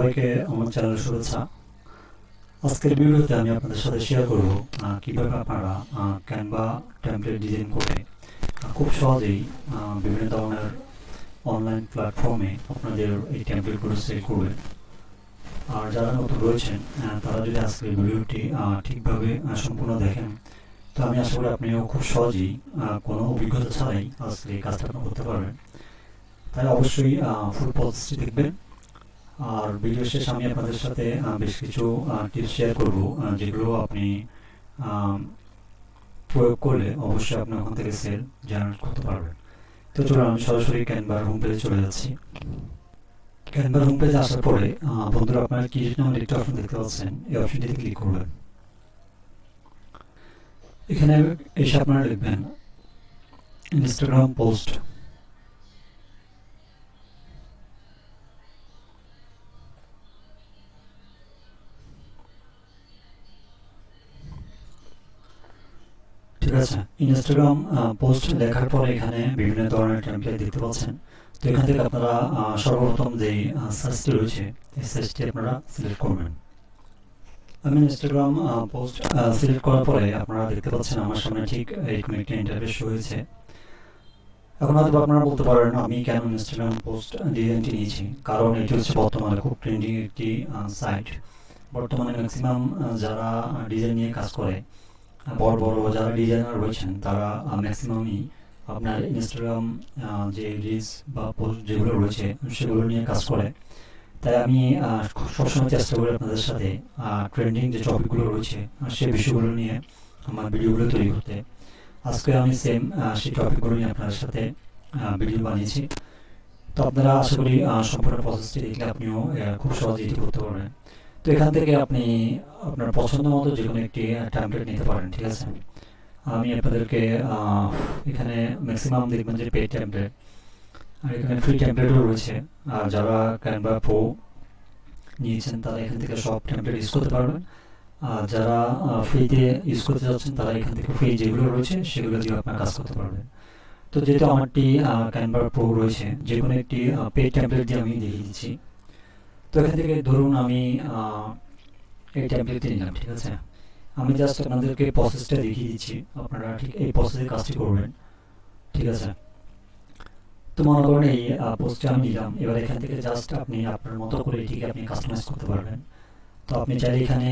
সবাইকে আমার চ্যানেলে শুভেচ্ছা। আজকের ভিডিওতে আমি আপনাদের সাথে শেয়ার করব কিভাবে আপনারা ক্যানভা টেমপ্লেট ডিজাইন করে খুব সহজেই বিভিন্ন ধরনের অনলাইন প্ল্যাটফর্মে আপনাদের এই টেমপ্লেটগুলো সেল করবেন। আর যারা নতুন রয়েছেন তারা যদি আজকের ভিডিওটি ঠিকভাবে সম্পূর্ণ দেখেন, তো আমি আশা করি আপনিও খুব সহজেই কোনো অভিজ্ঞতা ছাড়াই আজকে এই কাজটা আপনি করতে পারবেন। তাই অবশ্যই ফুল প্রসেসটি দেখবেন। আর ভিডিও শেষে আমি আপনাদের সাথে বেশ কিছু টিপস শেয়ার করব, যেগুলো আপনি প্রয়োগ করলে অবশ্যই আপনি ওখান থেকে সেল জেনারেট করতে পারবেন। তো চলুন আমি সরাসরি ক্যানভার হোম পেজে চলে যাচ্ছি। ক্যানভার হোম পেজে আসার পরে বন্ধুরা আপনারা কি নামের একটি অপশন দেখতে পাচ্ছেন, এই অপশনটিতে ক্লিক করবেন। এখানে এসে আপনারা লিখবেন ইনস্টাগ্রাম পোস্ট। ঠিক আছে, ইনস্টাগ্রাম পোস্ট লেখার পরে এখানে বিভিন্ন ধরনের টেমপ্লেট দেখতে পাচ্ছেন। তো এখান থেকে আপনারা সর্বপ্রথম যে সার্চটি রয়েছে এই সার্চটি আপনারা সিলেক্ট করবেন। আমি ইনস্টাগ্রাম পোস্ট সিলেক্ট করার পরে আপনারা দেখতে পাচ্ছেন আমার সামনে ঠিক এরকম একটি ইন্টারফেস হয়েছে। এখন হয়তো আপনারা বলতে পারেন আমি কেন ইনস্টাগ্রাম পোস্ট ডিজাইনটি নিয়েছি, কারণ এটি হচ্ছে বর্তমানে খুব ট্রেন্ডিং একটি সাইট। বর্তমানে ম্যাক্সিমাম যারা ডিজাইন নিয়ে কাজ করে, বড় বড় যারা ডিজাইনার রয়েছেন, তারা ম্যাক্সিমামই আপনার ইনস্টাগ্রাম যে রিলস বা পোস্ট যেগুলো রয়েছে সেগুলো নিয়ে কাজ করে। তাই আমি সবসময় চেষ্টা করি আপনাদের সাথে ট্রেন্ডিং যে টপিকগুলো রয়েছে সেই বিষয়গুলো নিয়ে আমার ভিডিওগুলো তৈরি করতে। আজকে আমি সেম সেই টপিকগুলো নিয়ে আপনাদের সাথে ভিডিও বানিয়েছি। তো আপনারা আশা করি সম্পূর্ণ প্রসেসটি দেখলে আপনিও খুব সহজেই এটি করতে পারবেন। তো এখান থেকে আপনি আপনার পছন্দ মতো যে কোনো একটি টেমপ্লেট নিতে পারেন। ঠিক আছে, আমি আপনাদেরকে এখানে ম্যাক্সিমাম দেখবেন যে পেড টেমপ্লেট, আর এখানে ফ্রি টেমপ্লেটও রয়েছে। আর যারা ক্যানভা প্রো নিয়েছেন তারা এখান থেকে সব টেমপ্লেট ইউজ করতে পারবেন। আর যারা ফ্রিতে ইউজ করতে যাচ্ছেন তারা এখান থেকে ফ্রি যেগুলো রয়েছে সেগুলো দিয়ে আপনার কাজ করতে পারবেন। তো যেহেতু আমারটি ক্যানভা প্রো রয়েছে, যে কোনো একটি পেড টেমপ্লেট দিয়ে আমি দেখিয়ে দিচ্ছি। তো এখান থেকে ধরুন আমি এই টেমপ্লেটটি নিলাম। ঠিক আছে, আমি জাস্ট আপনাদেরকে প্রসেসটা দেখিয়ে দিচ্ছি, আপনারা ঠিক এই প্রসেসের কাজটি করবেন। ঠিক আছে, তো মনে করেন এই পোস্টটা আমি নিলাম। এবার এখান থেকে জাস্ট আপনি আপনার মতো করে এটিকে আপনি কাস্টমাইজ করতে পারবেন। তো আপনি চাইলে এখানে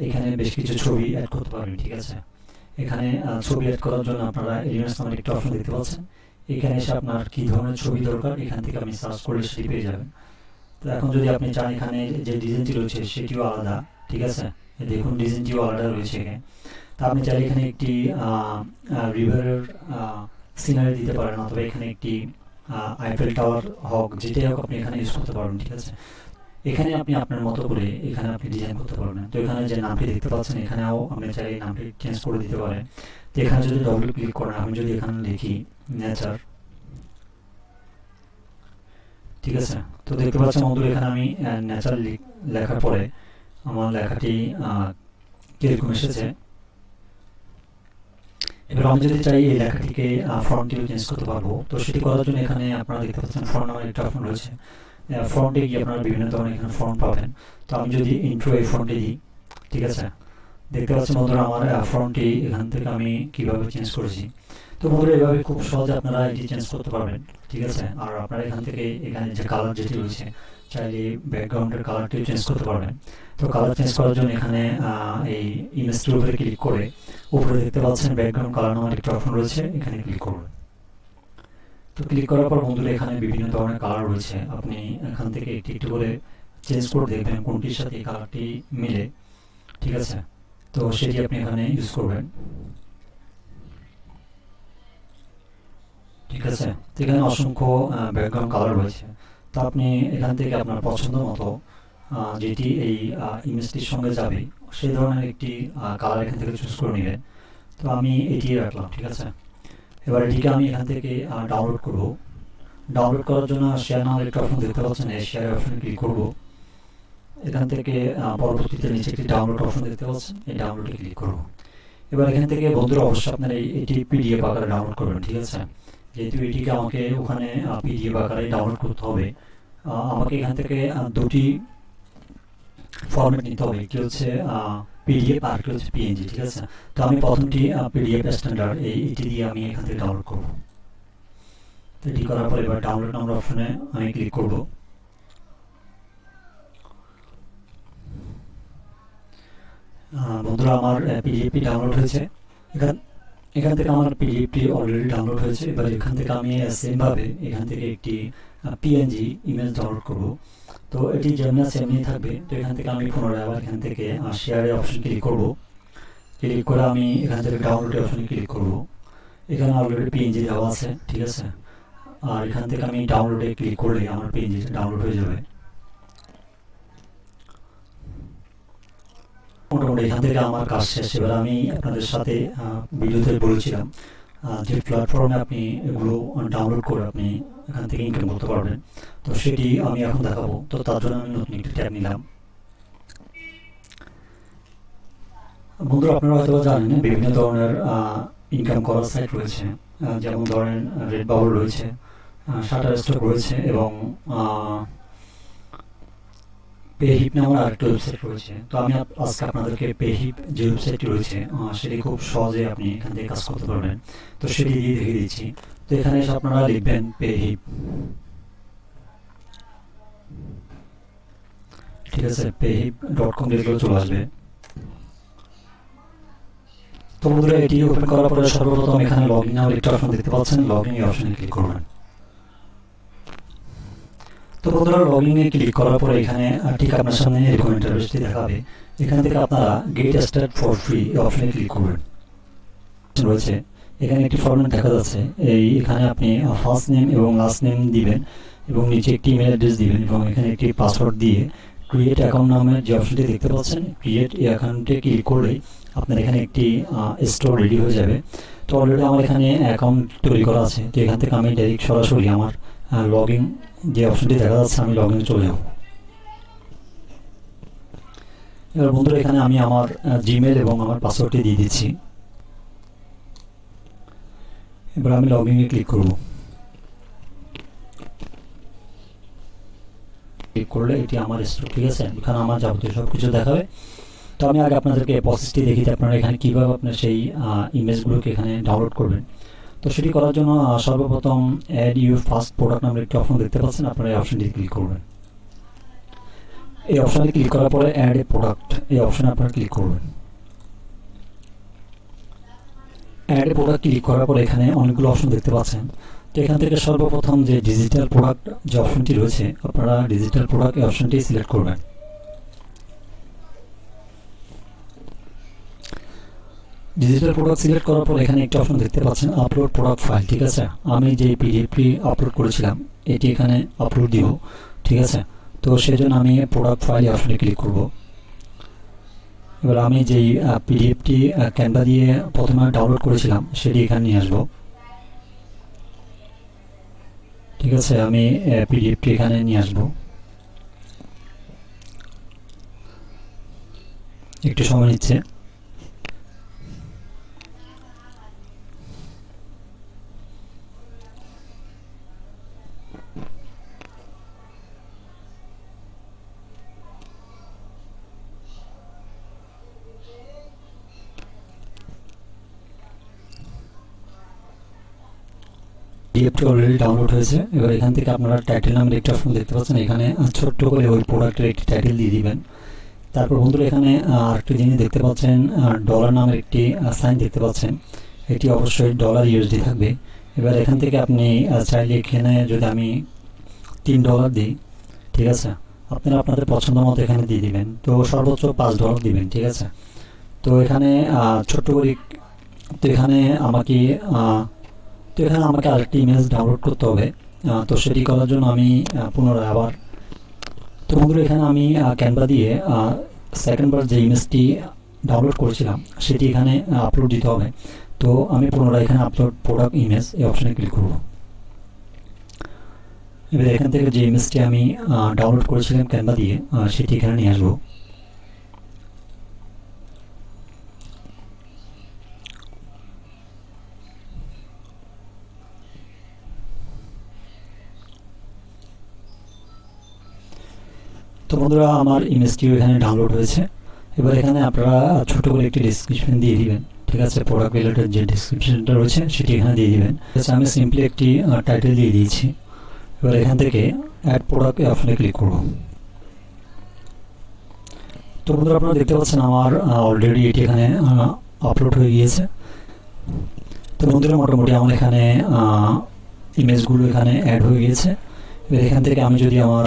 এখানে বেশ কিছু ছবি অ্যাড করতে পারবেন। ঠিক আছে, এখানে ছবি অ্যাড করার জন্য আপনারা এলিমেন্টস নামের একটা অপশন দেখতে পাচ্ছেন। এখানে এসে আপনার কী ধরনের ছবি দরকার এখান থেকে আপনি সার্চ করলে সেটি পেয়ে যাবেন। তো এখন যদি আপনি চান এখানে যে ডিজাইনটি রয়েছে সেটিও আলাদা। ঠিক আছে, দেখুন ডিজাইনটিও আলাদা রয়েছে এখানে। তা আপনি চাইলে এখানে একটি রিভারের সিনারি দিতে পারেন, অথবা এখানে একটি আইফেল টাওয়ার হোক, যেটাই হোক আপনি এখানে ইউজ করতে পারবেন। ঠিক আছে, এখানে আপনি আপনার মতো করে এখানে আপনি ডিজাইন করতে পারবেন। তো এখানে যে নামটি দেখতে পাচ্ছেন এখানেও আপনি চাইলে নামটি চেঞ্জ করে দিতে পারেন। তো এখানে যদি ডবল ক্লিক করেন, আমি যদি এখানে লিখি নেচার, ঠিক আছে, তো দেখতে পাচ্ছেন বন্ধুরা এখানে আমি নেচার লেখার পরে আমার লেখাটি কিরকম এসেছে। এবার আমি যদি চাই এই লেখাটিকে ফন্টটিও চেঞ্জ করতে পারবো। তো সেটি করার জন্য এখানে আপনারা দেখতে পাচ্ছেন ফন্ট নামের একটা অপশন রয়েছে। ফন্টে গিয়ে আপনারা বিভিন্ন ধরনের এখানে ফন্ট পাবেন। তো আমি যদি ইন্ট্রো এই ফন্টে দিই, ঠিক আছে, দেখতে পাচ্ছেন বন্ধুরা আমার ফন্টটি এখান থেকে আমি কিভাবে চেঞ্জ করেছি। তো বন্ধুরা এভাবে খুব সহজে আপনারা এটি চেঞ্জ করতে পারবেন। ঠিক আছে, আর আপনারা এখান থেকে এখানে যে কালার যেটি রয়েছে চাইলে ব্যাকগ্রাউন্ডের কালারটিও চেঞ্জ করতে পারবেন। তো কালার চেঞ্জ করার জন্য এখানে এই ইমেজটির উপরে ক্লিক করে উপরে দেখতে পাচ্ছেন ব্যাকগ্রাউন্ড কালার নামের একটা অপশন রয়েছে, এখানে ক্লিক করবেন। তো ক্লিক করার পর বন্ধুরা এখানে বিভিন্ন ধরনের কালার রয়েছে, আপনি এখান থেকে একটি একটু করে চেঞ্জ করে দেখবেন কোনটির সাথে এই কালারটি মিলে। ঠিক আছে, তো সেটি আপনি এখানে ইউজ করবেন। ঠিক আছে, তো এখানে অসংখ্য ব্যাকগ্রাউন্ড কালার রয়েছে। তো আপনি এখান থেকে আপনার পছন্দ মতো যেটি এই ইমেজটির সঙ্গে যাবে সেই ধরনের একটি কালার এখান থেকে চুজ করে নেবেন। তো আমি এটি রাখলাম। ঠিক আছে, এবার এটিকে আমি এখান থেকে ডাউনলোড করব। ডাউনলোড করার জন্য শেয়ার নামের একটা অপশন দেখতে পাচ্ছেন, এই শেয়ার অপশনে ক্লিক করব। এখান থেকে পরবর্তীতে নিচে একটি ডাউনলোড অপশন দেখতে পাচ্ছেন, এই ডাউনলোডে ক্লিক করব। এবার এখান থেকে বন্ধুরা অবশ্যই আপনারা এটি পিডিএফ আকারে ডাউনলোড করবেন। ঠিক আছে, যেহেতু এটিকে আমাকে ওখানে পিডিএফ আকারে ডাউনলোড করতে হবে, আমাকে এখান থেকে দুটি ফরম্যাট নিতে হবে, একটি হচ্ছে পিডিএফ আর একটি হচ্ছে পিএনজি, ঠিক আছে। তো আমি প্রথমটি পিডিএফ স্ট্যান্ডার্ড এইটি দিয়ে আমি এখান থেকে ডাউনলোড করব। তো এটি করার পরে এবার ডাউনলোড নাম্বার অপশনে আমি ক্লিক করব। বন্ধুরা আমার পিডিএফটি ডাউনলোড হয়েছে। এখান থেকে আমার পিডিএফটি অলরেডি ডাউনলোড হয়েছে। এবার এখান থেকে আমি সেমভাবে এখান থেকে একটি পিএনজি ইমেজ ডাউনলোড করব। তো এটি যেমনি আছে এমনি থাকবে। তো এখান থেকে আমি পুনরায় আবার এখান থেকে শেয়ারের অপশন ক্লিক করব। ক্লিক করে আমি এখান থেকে ডাউনলোডের অপশনে ক্লিক করব। এখানে অলরেডি পিএনজি দেওয়া আছে, ঠিক আছে। আর এখান থেকে আমি ডাউনলোডে ক্লিক করলে আমার পিএনজি ডাউনলোড হয়ে যাবে। মোটামুটি এখান থেকে আমার কাজ শেষ। এবার আমি আপনাদের সাথে ভিডিওতে বলেছিলাম যে প্ল্যাটফর্মে আপনি এগুলো ডাউনলোড করে আপনি এখান থেকে ইনকাম করতে পারবেন। তো সেটি আমি এখন দেখাবো। তো তার জন্য আমি নতুন একটি ট্যাব নিলাম। বন্ধুরা আপনারা হয়তো জানেন বিভিন্ন ধরনের ইনকাম করার সাইট রয়েছে, যেমন ধরেন রেড বাবল রয়েছে, শাটার স্টক রয়েছে এবং পেহিপ নামের আরেকটা ওয়েবসাইট রয়েছে। তো আমি আজকে আপনাদেরকে পেহিপ যে ওয়েবসাইটটি রয়েছে সেটি খুব সহজে আপনি এখান থেকে কাজ করতে পারবেন। তো সেটি দিয়ে দেখিয়ে দিচ্ছি। তো এখানে এসে আপনারা লিখবেন পেহিপ, ঠিক আছে। পেহিপ.com লিখলেও চলে আসবে। তো বন্ধুরা এটি ওপেন করার পরে সর্বপ্রথম এখানে লগইন নামের একটা অপশন দেখতে পাচ্ছেন, লগইন এই অপশনে ক্লিক করবেন। তো বন্ধুরা লগইনে ক্লিক করার পরে এখানে ঠিক আপনার সামনে এরকম ইন্টারফেসটি দেখাবে। এখান থেকে আপনারা গেট স্টার্ট ফর ফ্রি এই অপশনে ক্লিক করবেন। রয়েছে এখানে একটি ফরম্যাট দেখা যাচ্ছে। এখানে আপনি ফার্স্ট নেম এবং লাস্ট নেম দিবেন এবং নিচে একটি ইমেল অ্যাড্রেস দিবেন এবং এখানে একটি পাসওয়ার্ড দিয়ে ক্রিয়েট অ্যাকাউন্ট নামে যে অপশনটি দেখতে পাচ্ছেন, ক্রিয়েট এই অ্যাকাউন্টে ক্লিক করলেই আপনার এখানে একটি স্টোর রেডি হয়ে যাবে। তো অলরেডি আমার এখানে অ্যাকাউন্ট তৈরি করা আছে। তো এখান থেকে আমি ডাইরেক্ট সরাসরি আমার লগইন যে অপশনটি দেখা যাচ্ছে আমি লগইনে চলে যাব। এবার বন্ধুরা এখানে আমি আমার জিমেল এবং আমার পাসওয়ার্ডটি দিয়ে দিচ্ছি। এবার আমি লগইনে ক্লিক করব। ক্লিক করলে এটি আমার স্টোর, ঠিক আছে। এখানে আমার যাবতীয় সব কিছু দেখাবে। তো আমি আগে আপনাদেরকে প্রসেসটি দেখিয়ে দিই আপনারা এখানে কীভাবে আপনার সেই ইমেজগুলোকে এখানে ডাউনলোড করবেন। তো সেটি করার জন্য সর্বপ্রথম অ্যাড ইউর ফার্স্ট প্রোডাক্ট নামের একটি অপশন দেখতে পাচ্ছেন, আপনারা এই অপশনটি ক্লিক করবেন। এই অপশনে ক্লিক করার পরে অ্যাড এ প্রোডাক্ট এই অপশনে আপনারা ক্লিক করবেন। অ্যাড এ প্রোডাক্ট ক্লিক করার পরে এখানে অনেকগুলো অপশন দেখতে পাচ্ছেন। তো এখান থেকে সর্বপ্রথম যে ডিজিটাল প্রোডাক্ট যে অপশনটি রয়েছে আপনারা ডিজিটাল প্রোডাক্ট এই অপশনটি সিলেক্ট করবেন। ডিজিটাল প্রোডাক্ট সিলেক্ট করার পর এখানে একটা অপশন দেখতে পাচ্ছেন আপলোড প্রোডাক্ট ফাইল, ঠিক আছে। আমি যে পিডিএফটি আপলোড করেছিলাম এটি এখানে আপলোড দিব, ঠিক আছে। তো সেই জন্য আমি প্রোডাক্ট ফাইল অপশনে ক্লিক করব। এবার আমি যেই পিডিএফটি ক্যানভা দিয়ে প্রথমে ডাউনলোড করেছিলাম সেটি এখানে নিয়ে আসবো, ঠিক আছে। আমি পিডিএফটি এখানে নিয়ে আসবো, একটু সময় নিচ্ছে। পিডিএফটি অলরেডি ডাউনলোড হয়েছে। এবার এখান থেকে আপনারা টাইটেল নামের একটা অপশন দেখতে পাচ্ছেন, এখানে ছোট্ট করে ওই প্রোডাক্টের একটি টাইটেল দিয়ে দিবেন। তারপর বন্ধুরা এখানে আরেকটি জিনিস দেখতে পাচ্ছেন, ডলার নামের একটি সাইন দেখতে পাচ্ছেন, এটি অবশ্যই ডলার ইউএসডি থাকবে। এবার এখান থেকে আপনি চাইলে এখানে যদি আমি $3 দিই, ঠিক আছে, আপনারা আপনাদের পছন্দ মতো এখানে দিয়ে দিবেন। তো সর্বোচ্চ $5 দিবেন, ঠিক আছে। তো এখানে ছোট্ট করে তো এখানে আমাকে আরেকটি ইমেজ ডাউনলোড করতে হবে। তো সেটি করার জন্য আমি পুনরায় আবার তো বন্ধুরা এখানে আমি ক্যানভা দিয়ে সেকেন্ডবার যে ইমেজটি ডাউনলোড করেছিলাম সেটি এখানে আপলোড দিতে হবে। তো আমি পুনরায় এখানে আপলোড প্রোডাক্ট ইমেজ এই অপশনে ক্লিক করব। এবার এখান থেকে যে ইমেজটি আমি ডাউনলোড করেছিলাম ক্যানভা দিয়ে সেটি এখানে নিয়ে আসবো। তো বন্ধুরা আমার ইমেজটিও এখানে ডাউনলোড হয়েছে। এবার এখানে আপনারা ছোট করে একটি ডেসক্রিপশন দিয়ে দিবেন, ঠিক আছে। প্রোডাক্ট রিলেটেড যে ডেসক্রিপশনটা রয়েছে সেটি এখানে দিয়ে দিবেন। আচ্ছা, আমি সিম্পলি একটি টাইটেল দিয়ে দিয়েছি। এবার এখান থেকে অ্যাড প্রোডাক্ট অপশনে ক্লিক করব। তো বন্ধুরা আপনারা দেখতে পাচ্ছেন আমার অলরেডি এটি এখানে আপলোড হয়ে গিয়েছে। তো বন্ধুরা মোটামুটি আমার এখানে ইমেজগুলো এখানে অ্যাড হয়ে গিয়েছে। এবার এখান থেকে আমি যদি আমার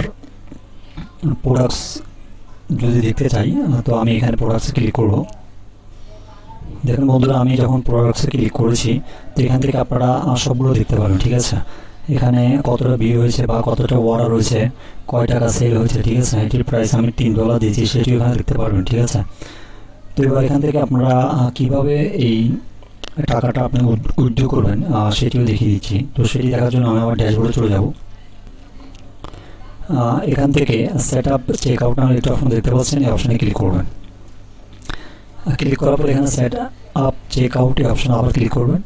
প্রোডাক্টস যদি দেখতে চাই, তো আমি এখানে প্রোডাক্টসে ক্লিক করব। দেখুন বন্ধুরা, আমি যখন প্রোডাক্টসে ক্লিক করেছি, তো এখান থেকে আপনারা সবগুলো দেখতে পারেন, ঠিক আছে। এখানে কতটা ভিউ হয়েছে বা কতটা অর্ডার হয়েছে, কয় টাকা সেল হয়েছে, ঠিক আছে। এটির প্রাইস আমি $3 দিয়েছি, সেটিও এখানে দেখতে পারবেন, ঠিক আছে। তো এবার এখান থেকে আপনারা কীভাবে এই টাকাটা আপনি উইথড্র করবেন সেটিও দেখিয়ে দিচ্ছি। তো সেটি দেখার জন্য আমি আমার ড্যাশবোর্ডে চলে যাব। এখান থেকে সেট আপ চেক আউট নামের একটা অপশন দেখতে পাচ্ছেন, এই অপশানে ক্লিক করবেন। ক্লিক করার পর এখানে সেট আপ চেক আউট এই অপশানে আবার ক্লিক করবেন।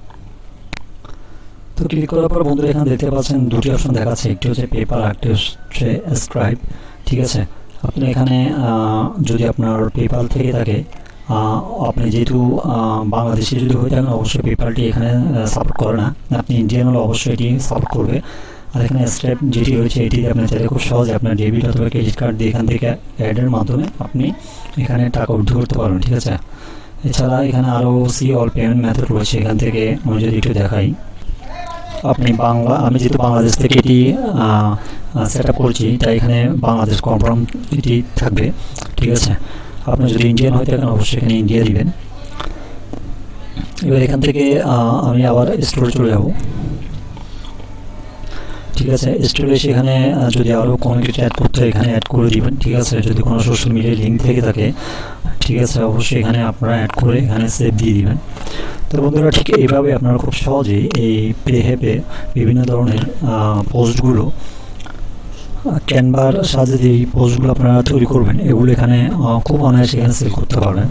তো ক্লিক করার পর বন্ধুরা এখানে দেখতে পাচ্ছেন দুটি অপশন দেখাচ্ছে, একটি হচ্ছে পেপাল, একটি হচ্ছে স্ক্রাইব, ঠিক আছে। আপনি এখানে যদি আপনার পেপাল থেকে থাকে, আপনি যেহেতু বাংলাদেশে যদি হয়ে থাকেন অবশ্যই পেপালটি এখানে সাপোর্ট করে না, আপনি ইন্ডিয়ান হলে অবশ্যই এটি সাপোর্ট করবে। আর এখানে স্টেপ যেটি রয়েছে এটি আপনি চাইলে খুব সহজে আপনার ডেবিট অথবা ক্রেডিট কার্ড দিয়ে এখান থেকে অ্যাডের মাধ্যমে আপনি এখানে টাকা উইথড্র করতে পারবেন, ঠিক আছে। এছাড়া এখানে আরও সি অল পেমেন্ট মেথড রয়েছে। এখান থেকে আমি যদি একটু দেখাই, আপনি আমি যেহেতু বাংলাদেশ থেকে এটি সেট আপ করছি, তাই এখানে বাংলাদেশ কনফার্ম এটি থাকবে, ঠিক আছে। আপনি যদি ইন্ডিয়ান হয়ে থাকেন অবশ্যই এখানে ইন্ডিয়া দিবেন। এবার এখান থেকে আমি আবার স্টোরে চলে যাব, ঠিক আছে। স্টোরে এসে এখানে যদি আরও কোনো কিছু অ্যাড করতে হয় এখানে অ্যাড করে দিবেন, ঠিক আছে। যদি কোনো সোশ্যাল মিডিয়ায় লিঙ্ক থেকে থাকে, ঠিক আছে, অবশ্যই এখানে আপনারা অ্যাড করে এখানে সেভ দিয়ে দিবেন। তো বন্ধুরা ঠিক এইভাবে আপনারা খুব সহজেই এই পেহ্যাপে বিভিন্ন ধরনের পোস্টগুলো ক্যানভার সাহায্যে যে এই পোস্টগুলো আপনারা তৈরি করবেন, এগুলো এখানে খুব অনায়াসে এখানে সেল করতে পারবেন।